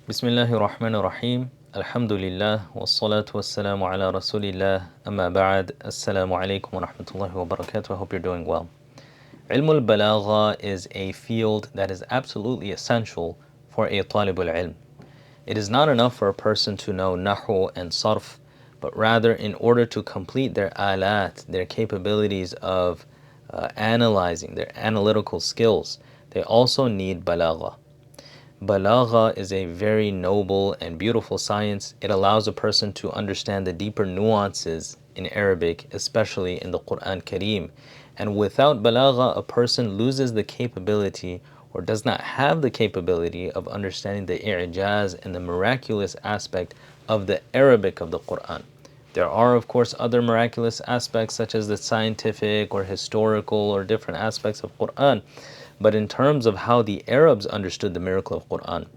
Bismillahir Rahmanir Rahim. Alhamdulillah. Wassalatu wassalamu ala Rasulillah. Amma ba'd. Assalamu alaikum wa rahmatullahi wa barakatuh. I hope you're doing well. Ilm al-Balagha is a field that is absolutely essential for a talibul ilm. It is not enough for a person to know nahu and sarf, but rather in order to complete their alat, their capabilities of analyzing, their analytical skills, they also need balagha. Balagha is a very noble and beautiful science. It allows a person to understand the deeper nuances in Arabic, especially in the Quran Kareem. And without balagha, a person loses the capability or does not have the capability of understanding the i'jaz and the miraculous aspect of the Arabic of the Quran. There are, of course, other miraculous aspects such as the scientific or historical or different aspects of Quran. But in terms of how the Arabs understood the miracle of Quran,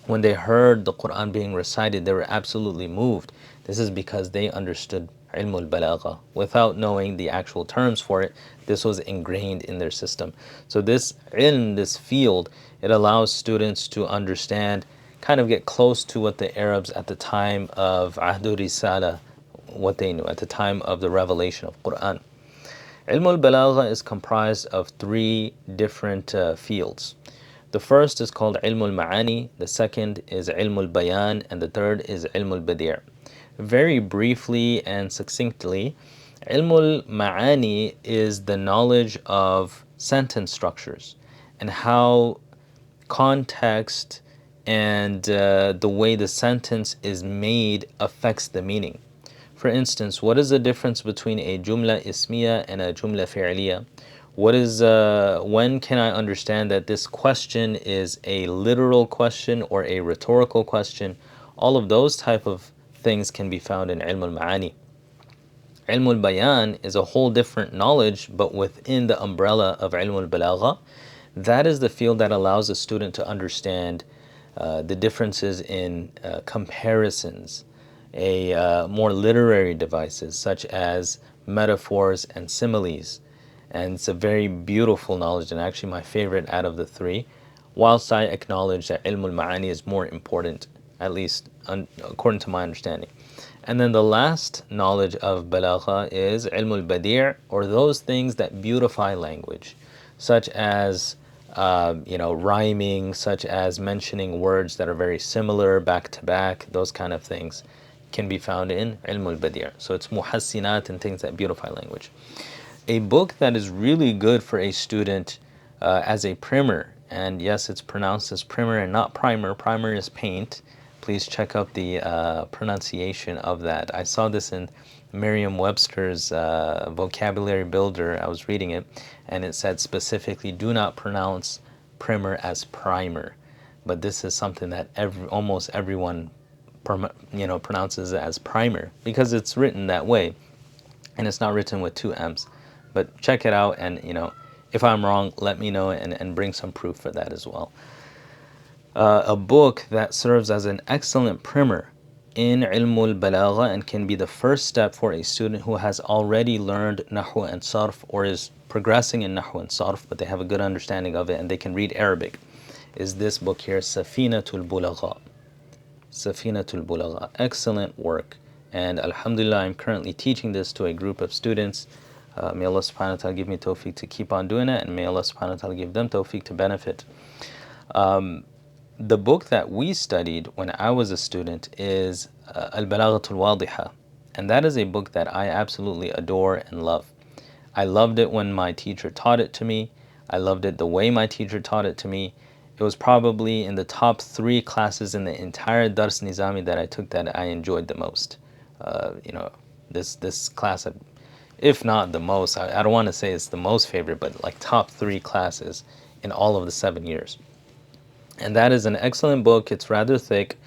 when they heard the Quran being recited, they were absolutely moved. This is because they understood ilm al-balagha. Without knowing the actual terms for it, this was ingrained in their system. So this ilm, this field, it allows students to understand, kind of get close to what the Arabs at the time of Ahdu Risala, what they knew at the time of the revelation of Quran. Ilm al-Balagha is comprised of three different fields. The first is called Ilm al-Ma'ani, the second is Ilm al-Bayan, and the third is Ilm al-Badi'. Very briefly and succinctly, Ilm al-Ma'ani is the knowledge of sentence structures and how context and the way the sentence is made affects the meaning. For instance, what is the difference between a jumla ismiya and a jumla fi'liya? When can I understand that this question is a literal question or a rhetorical question? All of those type of things can be found in ilm al-ma'ani. Ilm al-bayan is a whole different knowledge, but within the umbrella of ilm al-balagha. That is the field that allows a student to understand the differences in comparisons, more literary devices such as metaphors and similes. And it's a very beautiful knowledge and actually my favorite out of the three, whilst I acknowledge that ilm al-ma'ani is more important, at least according to my understanding. And then the last knowledge of balagha is ilm al-badi', or those things that beautify language, such as rhyming, such as mentioning words that are very similar back to back. Those kind of things can be found in ilm al-badi'. So it's muhassinat and things that beautify language. A book that is really good for a student as a primer, and yes, it's pronounced as primer and not primer. Primer is paint. Please check out the pronunciation of that. I saw this in Merriam-Webster's vocabulary builder. I was reading it, and it said specifically, do not pronounce primer as primer. But this is something that almost everyone pronounces it as primer because it's written that way, and it's not written with two M's. But check it out, and if I'm wrong, let me know and bring some proof for that as well. A book that serves as an excellent primer in ilm al-balagha and can be the first step for a student who has already learned nahu and sarf or is progressing in nahu and sarf, but they have a good understanding of it and they can read Arabic, is this book here, Safinat al-Bulagha. Safinat al-Bulagha, excellent work. And alhamdulillah, I'm currently teaching this to a group of students. May Allah subhanahu wa ta'ala give me tawfiq to keep on doing it, and may Allah subhanahu wa ta'ala give them tawfiq to benefit. The book that we studied when I was a student is Al-Balagha al-Wadiha, and that is a book that I absolutely adore and love. I loved it when my teacher taught it to me. I loved it the way my teacher taught it to me. It was probably in the top 3 classes in the entire Dars Nizami that I took that I enjoyed the most. This class, if not the most, I don't want to say it's the most favorite, but like top 3 classes in all of the 7 years. And that is an excellent book. It's rather thick,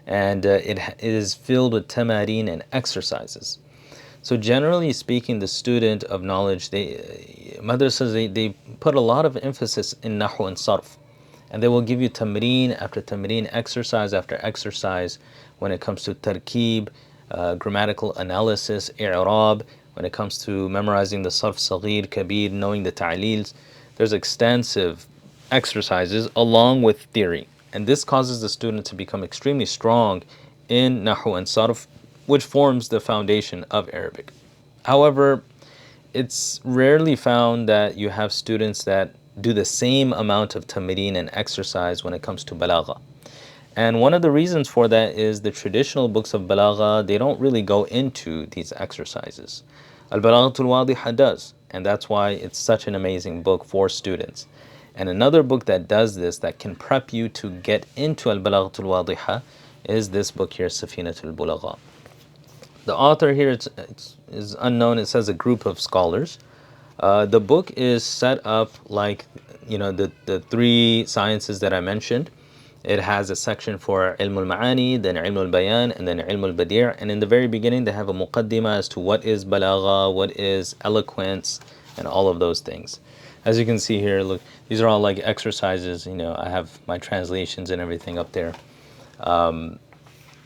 and it is filled with tamareen and exercises. So generally speaking, the student of knowledge, madrasas, they put a lot of emphasis in nahu and sarf. And they will give you tamreen after tamreen, exercise after exercise when it comes to tarkib, grammatical analysis, i'rab, when it comes to memorizing the sarf saghir, kabir, knowing the ta'lils. There's extensive exercises along with theory. And this causes the student to become extremely strong in Nahu and Sarf, which forms the foundation of Arabic. However, it's rarely found that you have students that do the same amount of tamreen and exercise when it comes to Balagha. And one of the reasons for that is the traditional books of Balagha, they don't really go into these exercises. Al-Balagha al-Wadiha does, and that's why it's such an amazing book for students. And another book that does this, that can prep you to get into Al-Balagha al-Wadiha, is this book here, Safinat al-Bulagha. The author here is unknown. It says a group of scholars. The book is set up like, the three sciences that I mentioned. It has a section for ilm al-ma'ani, then ilm al-bayan, and then ilm al-badi'. And in the very beginning, they have a muqaddimah as to what is balagha, what is eloquence, and all of those things. As you can see here, look, these are all like exercises. I have my translations and everything up there.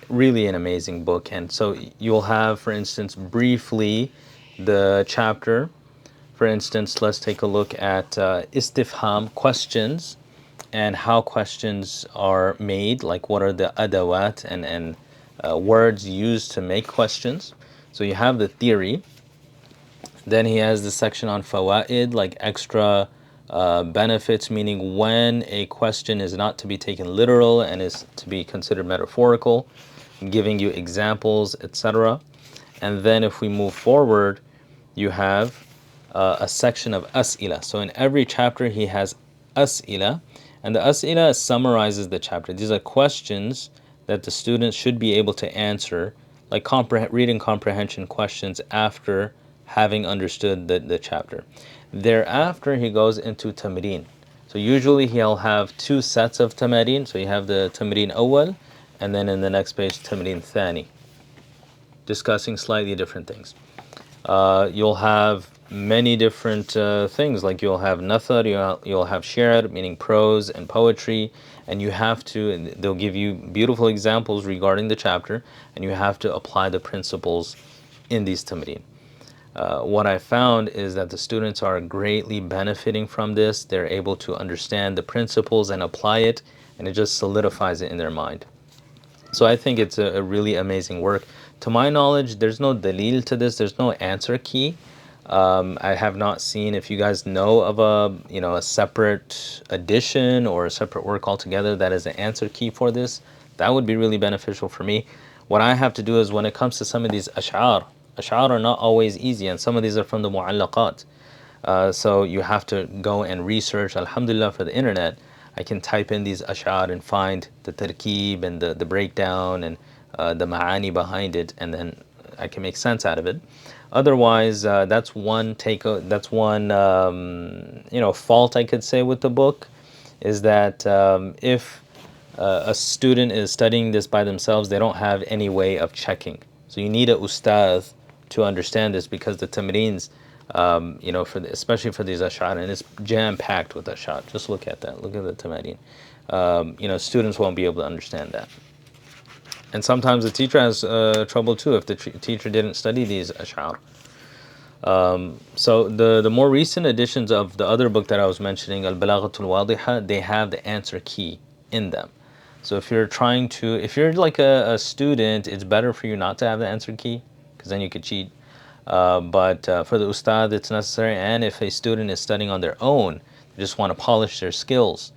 Really an amazing book. And so you'll have, for instance, briefly the chapter. For instance, let's take a look at istifham, questions, and how questions are made, like what are the adawat and words used to make questions. So you have the theory. Then he has the section on fawaid, like extra benefits, meaning when a question is not to be taken literal and is to be considered metaphorical, giving you examples, etc. And then if we move forward, you have a section of as'ila. So in every chapter he has as'ila, and the as'ila summarizes the chapter. These are questions that the students should be able to answer, like reading comprehension questions after having understood the chapter. Thereafter he goes into tamreen. So usually he'll have two sets of tamreen. So you have the tamreen awal, and then in the next page tamreen thani, discussing slightly different things. You'll have many different things, like you'll have nathar, you'll have shi'r, meaning prose and poetry, and they'll give you beautiful examples regarding the chapter, and you have to apply the principles in these tamreen. What I found is that the students are greatly benefiting from this. They're able to understand the principles and apply it, and it just solidifies it in their mind. So I think it's a really amazing work. To my knowledge, there's no dalil to this. There's no answer key. I have not seen, if you guys know of a separate edition or a separate work altogether that is an answer key for this, that would be really beneficial for me. What I have to do is, when it comes to some of these ash'ar are not always easy, and some of these are from the mu'allaqat. So you have to go and research. Alhamdulillah for the internet, I can type in these ash'ar and find the tarkeeb and the breakdown and the ma'ani behind it, and then I can make sense out of it. Otherwise, that's one fault I could say with the book, is that if a student is studying this by themselves, they don't have any way of checking. So you need a ustadh to understand this, because the tamreens, especially for these ash'ar, and it's jam-packed with ash'ar. Just look at that. Look at the tamareen. Students won't be able to understand that. And sometimes the teacher has trouble too if the teacher didn't study these ash'ar. So the more recent editions of the other book that I was mentioning, Al-Balagha al-Wadiha, they have the answer key in them. So if you're like a student, it's better for you not to have the answer key, because then you could cheat. But for the ustad, it's necessary. And if a student is studying on their own, they just want to polish their skills,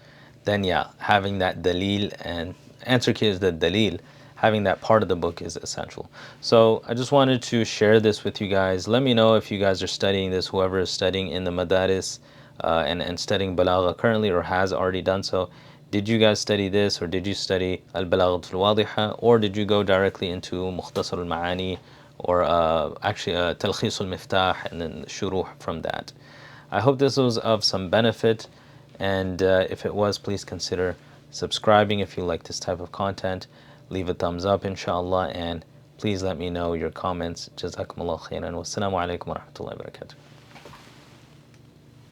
then yeah, having that dalil, and answer key is the dalil, having that part of the book is essential. So I just wanted to share this with you guys. Let me know if you guys are studying this, whoever is studying in the madaris and studying Balagha currently or has already done so. Did you guys study this, or did you study Al-Balagha al-Wadiha, or did you go directly into Mukhtasar al-Ma'ani, or actually Talkhis al-Miftah, and then Shuruh from that? I hope this was of some benefit, and if it was, please consider subscribing if you like this type of content. Leave a thumbs up, inshallah, and please let me know your comments. Jazakumullah khairan. Wassalamu alaikum wa rahmatullahi wa barakatuh.